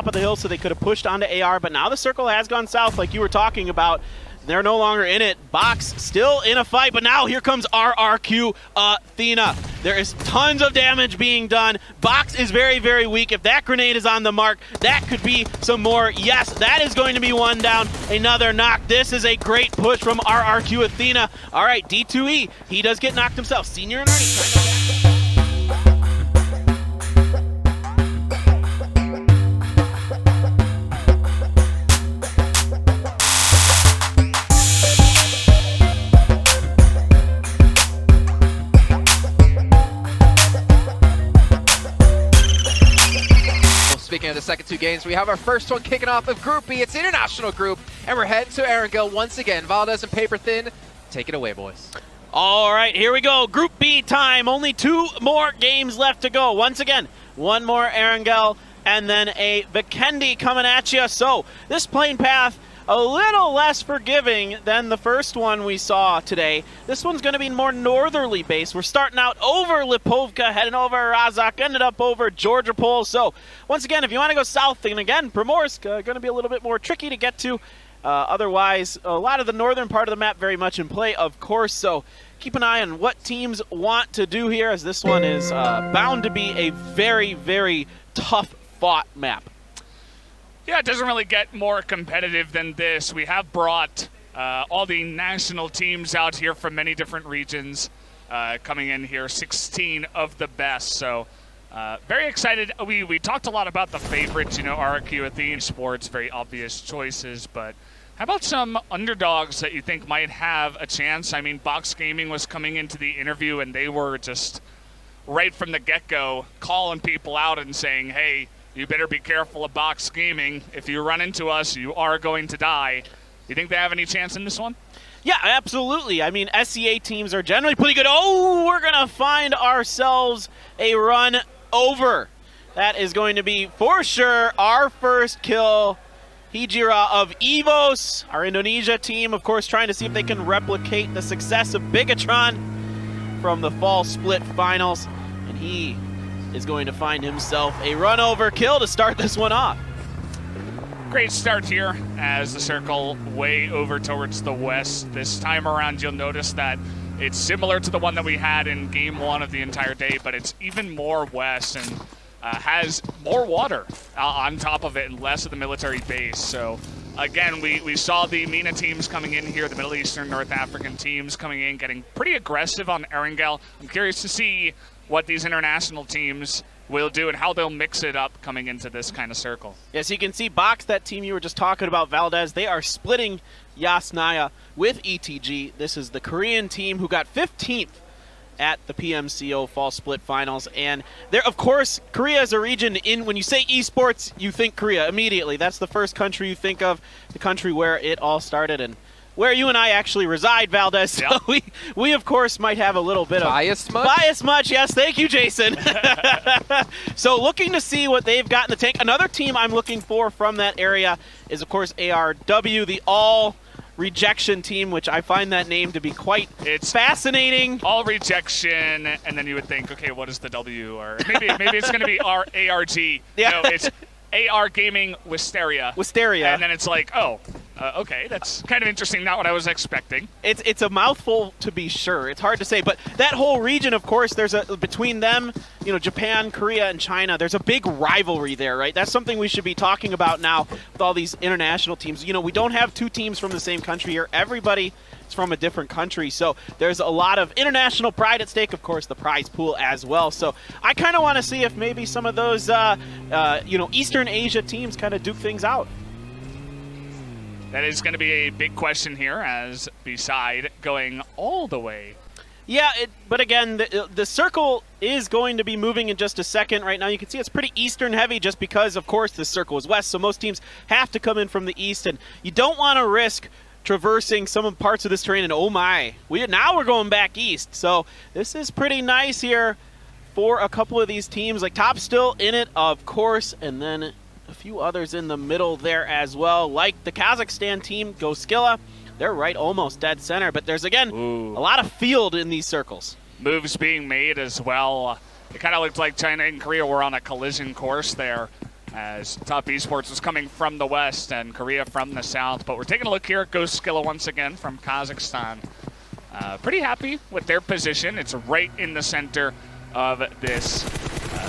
top of the hill, so they could have pushed onto AR, but now the circle has gone south, like you were talking about. They're no longer in it. Box still in a fight, but now here comes RRQ Athena. There is tons of damage being done. Box is very, very weak. If that grenade is on the mark, that could be some more. Yes, that is going to be one down. Another knock. This is a great push from RRQ Athena. All right, D2E. He does get knocked himself. Senior and Arnie trying to back. Speaking of the second two games, we have our first one kicking off of Group B. It's the international group, and we're heading to Erangel once again. Valdez and Paper Thin, take it away, boys. All right, here we go. Group B time. Only 2 more games left to go. Once again, one more Erangel and then a Vikendi coming at you. So this playing path, a little less forgiving than the first one we saw today. This one's going to be more northerly based. We're starting out over Lipovka, heading over Razak, ended up over Georgia Pole. So once again, if you want to go south, and again, Primorsk going to be a little bit more tricky to get to. Otherwise, a lot of the northern part of the map very much in play, of course. So keep an eye on what teams want to do here, as this one is bound to be a very, very tough fought map. Yeah, it doesn't really get more competitive than this. We have brought all the national teams out here from many different regions coming in here, 16 of the best. So very excited. We talked a lot about the favorites, you know, RRQ Athena Sports, very obvious choices, but how about some underdogs that you think might have a chance? I mean, Box Gaming was coming into the interview and they were just right from the get-go calling people out and saying, hey, you better be careful of Box Gaming. If you run into us, you are going to die. You think they have any chance in this one? Yeah, absolutely. I mean, SEA teams are generally pretty good. Oh, we're going to find ourselves a run over. That is going to be, for sure, our first kill. Hijrah of EVOS, our Indonesia team, of course, trying to see if they can replicate the success of Bigatron from the fall split finals. And he is going to find himself a run-over kill to start this one off. Great start here as the circle way over towards the west. This time around, you'll notice that it's similar to the one that we had in game 1 of the entire day, but it's even more west and has more water on top of it and less of the military base. So again, we saw the MENA teams coming in here, the Middle Eastern, North African teams coming in, getting pretty aggressive on Erangel. I'm curious to see what these international teams will do and how they'll mix it up coming into this kind of circle. Yes, you can see Box, that team you were just talking about, Valdez, they are splitting Yasnaya with ETG. This is the Korean team who got 15th at the PMCO Fall Split Finals. And there, of course, Korea is a region in, when you say esports, you think Korea immediately. That's the first country you think of, the country where it all started and where you and I actually reside, Valdez. So yep. we of course might have a little bit of bias much. Yes, thank you, Jason. So looking to see what they've got in the tank. Another team I'm looking for from that area is, of course, ARW, the all Rejection team, which I find that name to be quite fascinating. All Rejection, and then you would think, okay, what is the W? Or maybe it's going to be ARG. Yeah. No, it's AR Gaming Wisteria. Wisteria. And then it's like, oh, okay, that's kind of interesting, not what I was expecting. It's a mouthful, to be sure. It's hard to say, but that whole region, of course, there's between them, you know, Japan, Korea, and China, there's a big rivalry there, right? That's something we should be talking about now with all these international teams. You know, we don't have 2 teams from the same country here. Everybody is from a different country, so there's a lot of international pride at stake, of course, the prize pool as well. So I kind of want to see if maybe some of those, you know, Eastern Asia teams kind of duke things out. That is going to be a big question here, as beside going all the way. Yeah, but again, the circle is going to be moving in just a second. Right now you can see it's pretty eastern heavy just because, of course, the circle is west, so most teams have to come in from the east, and you don't want to risk traversing some parts of this terrain, and oh my, now we're going back east. So this is pretty nice here for a couple of these teams. Like Top still in it, of course, and then a few others in the middle there as well, like the Kazakhstan team, Goskilla. They're right almost dead center, but there's, again, a lot of field in these circles. Moves being made as well. It kind of looked like China and Korea were on a collision course there. as Top Esports was coming from the west and Korea from the south. But we're taking a look here at Goskilla once again from Kazakhstan. Pretty happy with their position. It's right in the center of this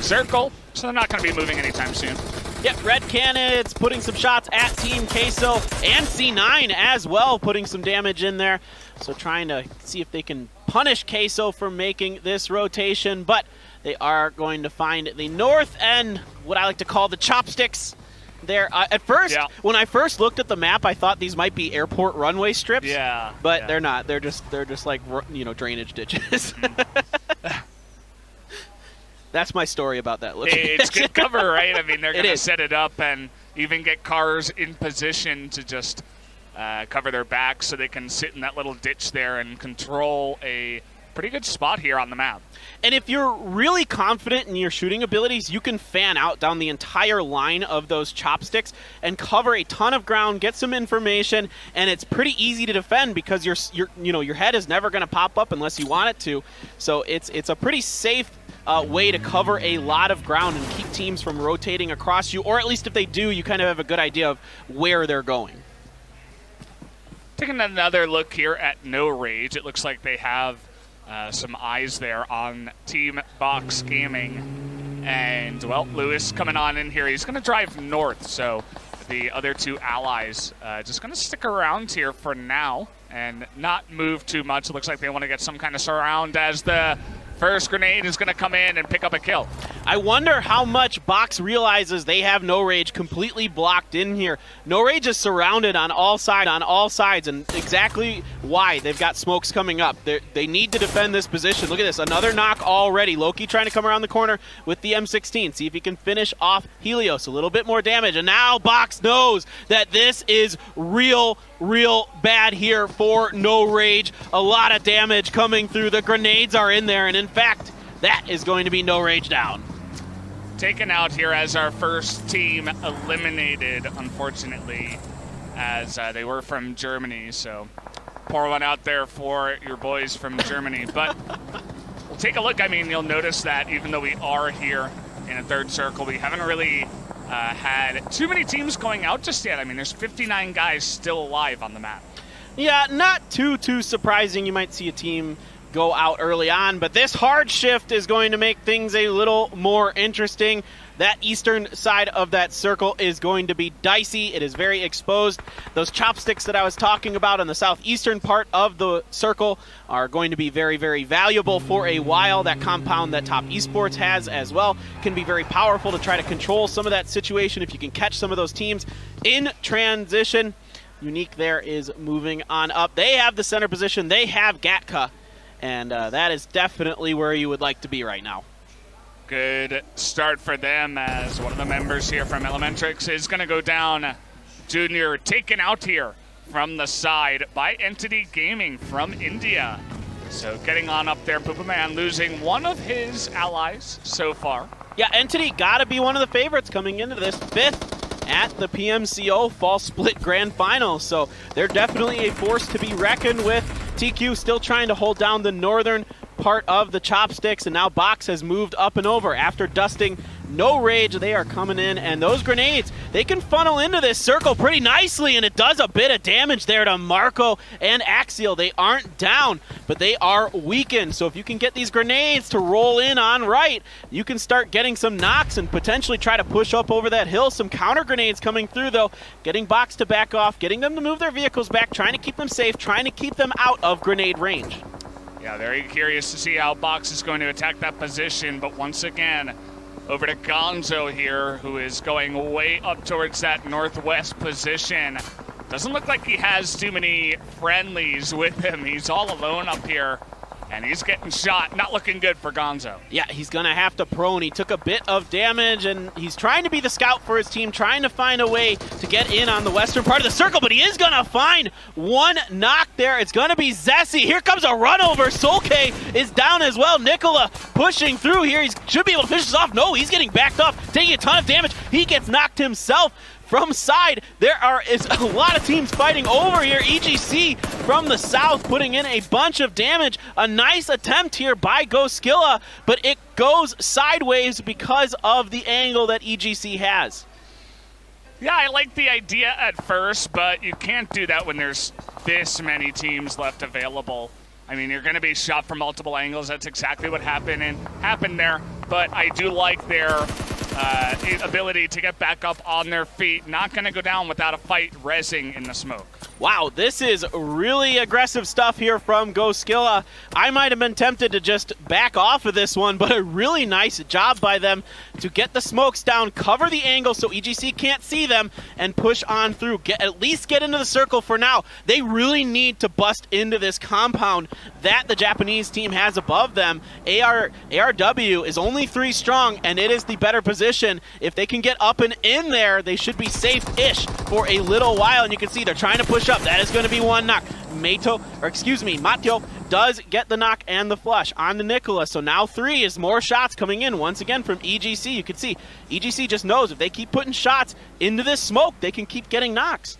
circle, so they're not going to be moving anytime soon. Yep, Red Canids putting some shots at Team Queso and C9 as well, putting some damage in there. So trying to see if they can punish Queso for making this rotation, but they are going to find the north end, what I like to call the chopsticks. There, at first, when I first looked at the map, I thought these might be airport runway strips. Yeah, but they're not. They're just like, you know, drainage ditches. That's my story about that location. It's good cover, right? I mean, they're going to set it up and even get cars in position to just cover their backs so they can sit in that little ditch there and control a pretty good spot here on the map. And if you're really confident in your shooting abilities, you can fan out down the entire line of those chopsticks and cover a ton of ground, get some information, and it's pretty easy to defend because your head is never going to pop up unless you want it to. So it's a pretty safe way to cover a lot of ground and keep teams from rotating across you, or at least if they do, you kind of have a good idea of where they're going. Taking another look here at No Rage, it looks like they have some eyes there on Team Box Gaming. And, well, Lewis coming on in here. He's going to drive north, so the other two allies just going to stick around here for now and not move too much. It looks like they want to get some kind of surround as the first grenade is going to come in and pick up a kill. I wonder how much Box realizes they have No Rage completely blocked in here. No Rage is surrounded on all sides, and exactly why. They've got smokes coming up. They need to defend this position. Look at this, another knock already. Loki trying to come around the corner with the M16. See if he can finish off Helios. A little bit more damage, and now Box knows that this is real bad here for No Rage. A lot of damage coming through. The grenades are in there, and in fact, that is going to be No Rage down. Taken out here as our first team eliminated, unfortunately, as they were from Germany. So pour one out there for your boys from Germany. But we'll take a look. I mean, you'll notice that even though we are here in a third circle, we haven't really had too many teams going out just yet. I mean, there's 59 guys still alive on the map. Yeah, not too surprising. You might see a team go out early on, but this hard shift is going to make things a little more interesting. That eastern side of that circle is going to be dicey. It is very exposed. Those chopsticks that I was talking about on the southeastern part of the circle are going to be very valuable for a while. That compound that Top Esports has as well can be very powerful to try to control some of that situation if you can catch some of those teams in transition. Unique there is moving on up. They have the center position. They have Gatka. And that is definitely where you would like to be right now. Good start for them as one of the members here from ELEMENTRIX is going to go down. Junior taken out here from the side by Entity Gaming from India. So getting on up there, Poopa Man losing one of his allies so far. Yeah, Entity got to be one of the favorites coming into this fifth at the PMCO Fall Split Grand Final. So they're definitely a force to be reckoned with. TQ still trying to hold down the northern part of the chopsticks, and now Box has moved up and over after dusting No Rage. They are coming in, and those grenades, they can funnel into this circle pretty nicely, and it does a bit of damage there to Marco and Axial. They aren't down, but they are weakened. So if you can get these grenades to roll in on right, you can start getting some knocks and potentially try to push up over that hill. Some counter grenades coming through, though, getting Box to back off, getting them to move their vehicles back, trying to keep them safe, trying to keep them out of grenade range. Yeah, very curious to see how Box is going to attack that position, but once again, over to Gonzo here, who is going way up towards that northwest position. Doesn't look like he has too many friendlies with him. He's all alone up here, and he's getting shot. Not looking good for Gonzo. Yeah, he's going to have to prone. He took a bit of damage, and he's trying to be the scout for his team, trying to find a way to get in on the western part of the circle, but he is going to find one knock there. It's going to be Zessi. Here comes a run over. Solke is down as well. Nicola pushing through here. He should be able to finish this off. No, he's getting backed off, taking a ton of damage. He gets knocked himself. From side, there is a lot of teams fighting over here. EGC from the south putting in a bunch of damage. A nice attempt here by Goskilla, but it goes sideways because of the angle that EGC has. Yeah, I like the idea at first, but you can't do that when there's this many teams left available. I mean, you're going to be shot from multiple angles. That's exactly what happened there. But I do like their ability to get back up on their feet. Not going to go down without a fight rezzing in the smoke. Wow, this is really aggressive stuff here from Goskilla. I might have been tempted to just back off of this one, but a really nice job by them to get the smokes down, cover the angle so EGC can't see them, and push on through. At least get into the circle for now. They really need to bust into this compound that the Japanese team has above them. ARW is only 3 strong, and it is the better position. If they can get up and in there, they should be safe-ish for a little while, and you can see they're trying to push up. That is going to be one knock. Mateo does get the knock and the flush on the Nicola. So now 3 is more shots coming in once again from EGC. You can see EGC just knows if they keep putting shots into this smoke, they can keep getting knocks.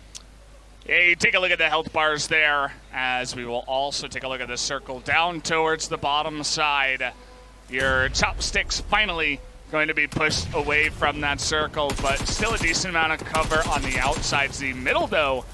Yeah, you take a look at the health bars there, as we will also take a look at the circle down towards the bottom side. Your chopsticks finally going to be pushed away from that circle, but still a decent amount of cover on the outsides. The middle, though,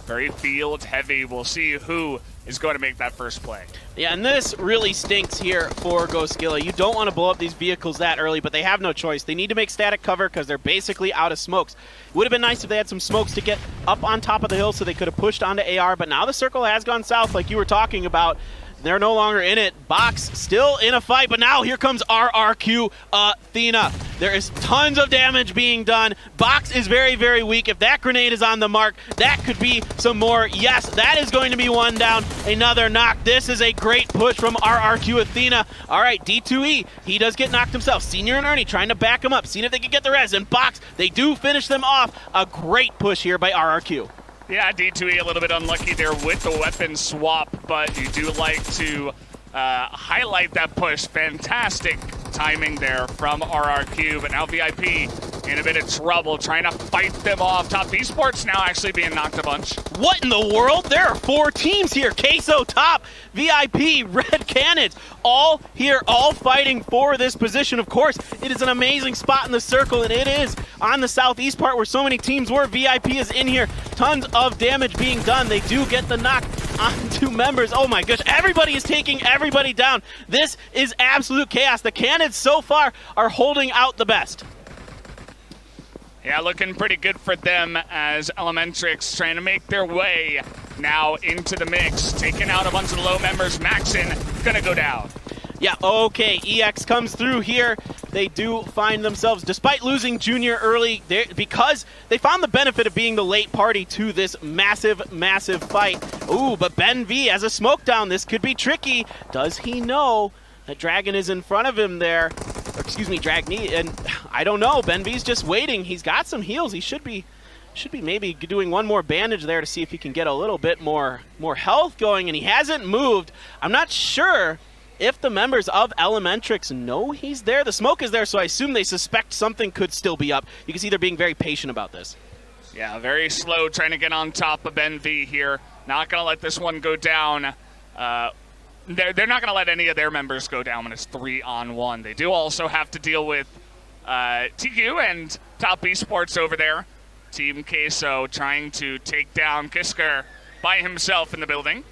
very field heavy. We'll see who is going to make that first play. Yeah, and this really stinks here for Goskilla. You don't want to blow up these vehicles that early, but they have no choice. They need to make static cover because they're basically out of smokes. It would have been nice if they had some smokes to get up on top of the hill so they could have pushed onto AR, but now the circle has gone south like you were talking about. They're no longer in it. Box still in a fight, but now here comes RRQ Athena. There is tons of damage being done. Box is very, very weak. If that grenade is on the mark, that could be some more. Yes, that is going to be one down. Another knock. This is a great push from RRQ Athena. All right, D2E, he does get knocked himself. Senior and Ernie trying to back him up, seeing if they can get the res. And Box, they do finish them off. A great push here by RRQ. Yeah, D2E a little bit unlucky there with the weapon swap, but you do like to highlight that push. Fantastic timing there from RRQ, but now VIP in a bit of trouble trying to fight them off. Top Esports now actually being knocked a bunch. What in the world? There are 4 teams here. Queso, Top, VIP, Red Canids, all here, all fighting for this position. Of course, it is an amazing spot in the circle, and it is on the southeast part where so many teams were. VIP is in here. Tons of damage being done. They do get the knock onto members. Oh my gosh, everybody is taking everybody down. This is absolute chaos. The Canids so far are holding out the best. Yeah, looking pretty good for them as ELEMENTRIX trying to make their way now into the mix. Taking out a bunch of low members. Maxon gonna go down. Yeah, okay, EX comes through here. They do find themselves, despite losing Junior early, because they found the benefit of being the late party to this massive, massive fight. Ooh, but Ben V has a smoke down. This could be tricky. Does he know that Dragon is in front of him there? Or, excuse me, Dragny, and I don't know. Ben V's just waiting. He's got some heals. He should be maybe doing one more bandage there to see if he can get a little bit more health going, and he hasn't moved. I'm not sure if the members of ELEMENTRIX know he's there. The smoke is there, so I assume they suspect something could still be up. You can see they're being very patient about this. Yeah, very slow trying to get on top of Ben V here. Not going to let this one go down. They're not going to let any of their members go down when it's 3-on-1. They do also have to deal with TQ and Top Esports over there. Team Queso trying to take down Kisker by himself in the building.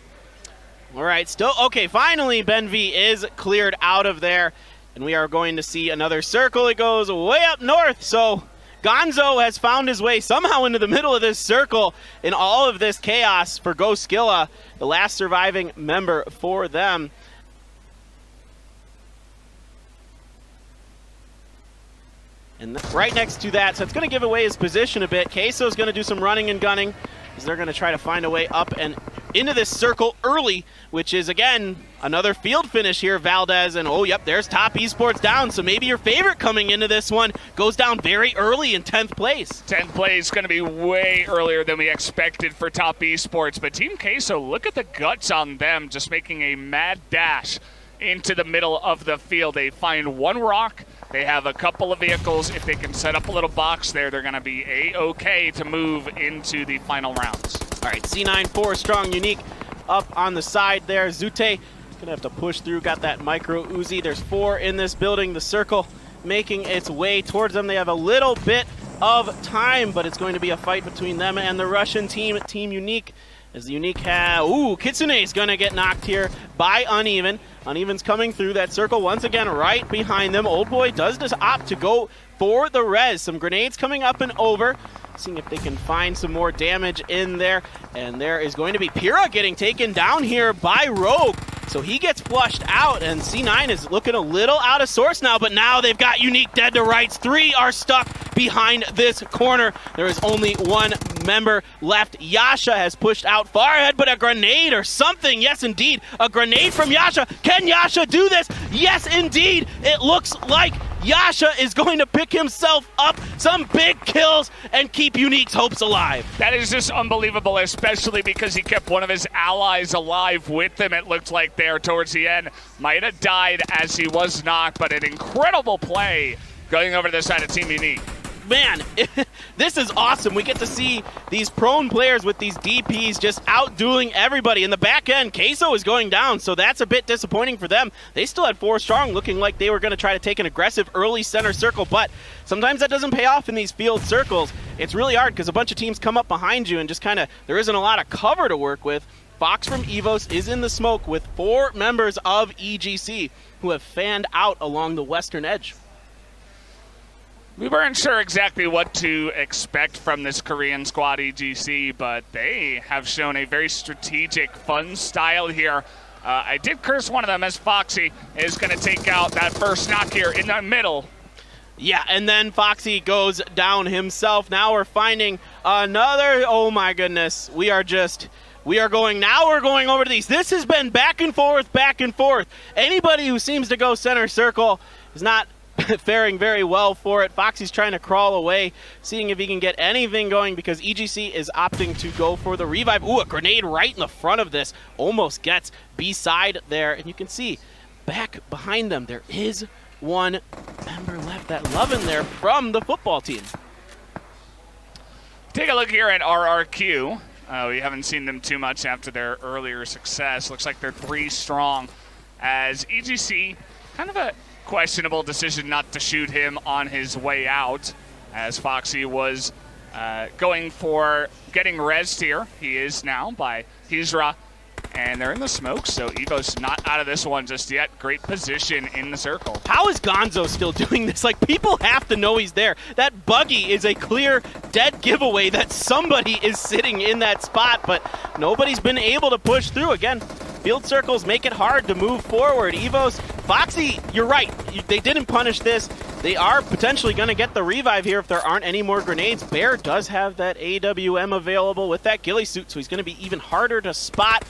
All right, still, okay, finally Ben V is cleared out of there, and we are going to see another circle. It goes way up north, so Gonzo has found his way somehow into the middle of this circle in all of this chaos for Goskilla, the last surviving member for them. And right next to that, so it's going to give away his position a bit. Queso's going to do some running and gunning, as they're going to try to find a way up and into this circle early, which is, again, another field finish here, Valdez. And, oh, yep, there's Top Esports down. So maybe your favorite coming into this one goes down very early in 10th place. 10th place is going to be way earlier than we expected for Top Esports. But Team Queso, look at the guts on them, just making a mad dash into the middle of the field. They find one rock. They have a couple of vehicles. If they can set up a little box there, they're going to be A-okay to move into the final rounds. All right, C9, 4 strong, unique up on the side there. Zute going to have to push through, got that micro Uzi. There's 4 in this building. The circle making its way towards them. They have a little bit of time, but it's going to be a fight between them and the Russian team, Team Unique. As the Unique Kitsune is going to get knocked here by Uneven. Uneven's coming through that circle once again right behind them. Old Boy does just opt to go for the res. Some grenades coming up and over. Seeing if they can find some more damage in there. And there is going to be Pyrrha getting taken down here by Rogue. So he gets flushed out, and C9 is looking a little out of sorts now, but now they've got Unique dead to rights. 3 are stuck behind this corner. There is only 1 member left. Yasha has pushed out far ahead, but a grenade or something. Yes, indeed, a grenade from Yasha. Can Yasha do this? Yes, indeed. It looks like Yasha is going to pick himself up some big kills and keep Unique's hopes alive. That is just unbelievable, especially because he kept one of his allies alive with him, it looked like there towards the end. Might have died as he was knocked, but an incredible play going over to the side of Team Unique. Man, this is awesome. We get to see these prone players with these DPs just out-dueling everybody. In the back end, Queso is going down, so that's a bit disappointing for them. They still had 4 strong, looking like they were going to try to take an aggressive early center circle, but sometimes that doesn't pay off in these field circles. It's really hard because a bunch of teams come up behind you and just kind of, there isn't a lot of cover to work with. Fox from EVOS is in the smoke with 4 members of EGC who have fanned out along the western edge. We weren't sure exactly what to expect from this Korean squad EGC, but they have shown a very strategic, fun style here. I did curse one of them as Foxy is going to take out that first knock here in the middle. Yeah, and then Foxy goes down himself. Now we're finding another, oh my goodness. We're going over to these. This has been back and forth, back and forth. Anybody who seems to go center circle is not faring very well for it. Foxy's trying to crawl away, seeing if he can get anything going because EGC is opting to go for the revive. Ooh, a grenade right in the front of this. Almost gets B-side there. And you can see back behind them, there is 1 member left. That Lovin there from the football team. Take a look here at RRQ. We haven't seen them too much after their earlier success. Looks like they're 3 strong as EGC, kind of a questionable decision not to shoot him on his way out, as Foxy was going for getting rezzed here. He is now by Hijrah, and they're in the smoke, so Evo's not out of this one just yet. Great position in the circle. How is Gonzo still doing this? Like, people have to know he's there. That buggy is a clear dead giveaway that somebody is sitting in that spot, but nobody's been able to push through. Again, field circles make it hard to move forward. EVOS, Foxy, you're right. They didn't punish this. They are potentially going to get the revive here if there aren't any more grenades. Bear does have that AWM available with that ghillie suit, so he's going to be even harder to spot.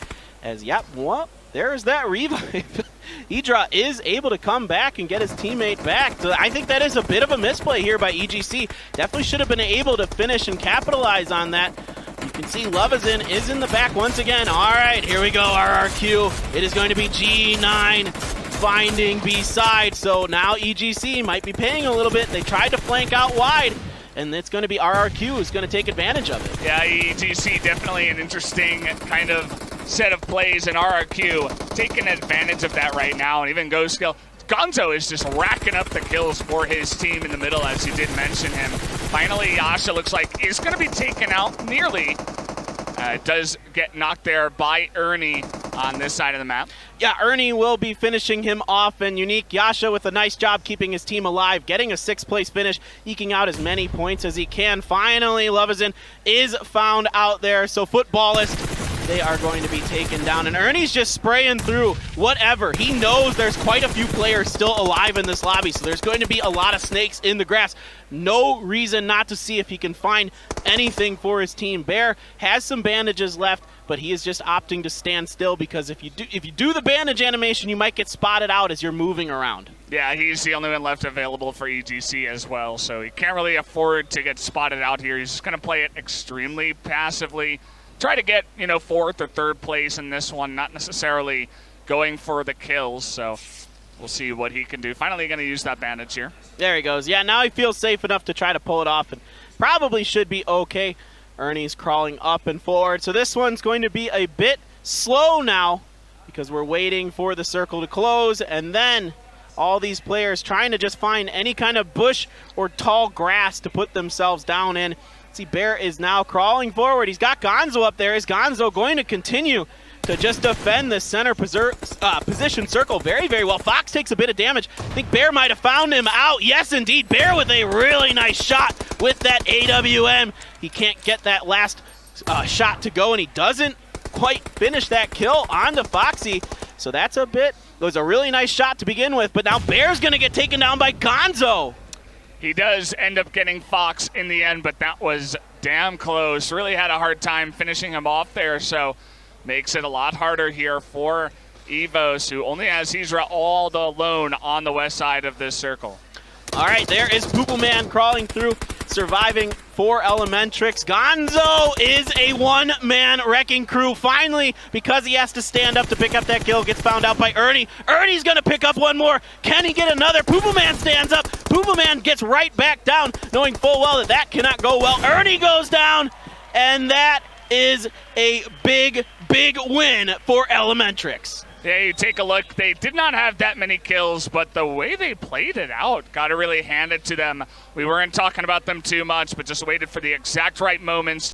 As, yep, well, there's that revive. Hijrah is able to come back and get his teammate back. So I think that is a bit of a misplay here by EGC. Definitely should have been able to finish and capitalize on that. You can see Lovazin is in the back once again. All right, here we go, RRQ. It is going to be G9 finding B-side. So now EGC might be paying a little bit. They tried to flank out wide, and it's going to be RRQ who's going to take advantage of it. Yeah, EGC definitely an interesting kind of set of plays, and RRQ taking advantage of that right now, and even Goskilla. Gonzo is just racking up the kills for his team in the middle, as you did mention him. Finally, Yasha looks like is going to be taken out nearly. Does get knocked there by Ernie on this side of the map. Yeah, Ernie will be finishing him off, and Unique Yasha with a nice job keeping his team alive, getting a 6th place finish, eking out as many points as he can. Finally, Lovazin is found out there, so Futbolist, they are going to be taken down, and Ernie's just spraying through whatever. He knows there's quite a few players still alive in this lobby, so there's going to be a lot of snakes in the grass. No reason not to see if he can find anything for his team. Bear has some bandages left, but he is just opting to stand still because if you do the bandage animation, you might get spotted out as you're moving around. Yeah, he's the only one left available for EGC as well, so he can't really afford to get spotted out here. He's just going to play it extremely passively. Try to get, 4th or 3rd place in this one, not necessarily going for the kills, so we'll see what he can do. Finally going to use that bandage here. There he goes. Yeah, now he feels safe enough to try to pull it off and probably should be okay. Ernie's crawling up and forward, so this one's going to be a bit slow now because we're waiting for the circle to close, and then All these players trying to just find any kind of bush or tall grass to put themselves down in. See, Bear is now crawling forward. He's got Gonzo up there. Is Gonzo going to continue to just defend the center position circle very, very well? Fox takes a bit of damage. I think Bear might have found him out. Yes, indeed. Bear with a really nice shot with that AWM. He can't get that last shot to go, and he doesn't quite finish that kill onto Foxy. So that's it was a really nice shot to begin with, but now Bear's going to get taken down by Gonzo. He does end up getting Fox in the end, but that was damn close. Really had a hard time finishing him off there, so makes it a lot harder here for EVOS, who only has Hijrah all alone on the west side of this circle. All right, there is Poople Man crawling through, surviving for ELEMENTRIX. Gonzo is a one-man wrecking crew. Finally, because he has to stand up to pick up that kill, gets found out by Ernie. Ernie's going to pick up one more. Can he get another? Poople Man stands up. Poople Man gets right back down, knowing full well that that cannot go well. Ernie goes down, and that is a big, big win for ELEMENTRIX. Yeah, you take a look. They did not have that many kills, but the way they played it out, got to really hand it to them. We weren't talking about them too much, but just waited for the exact right moments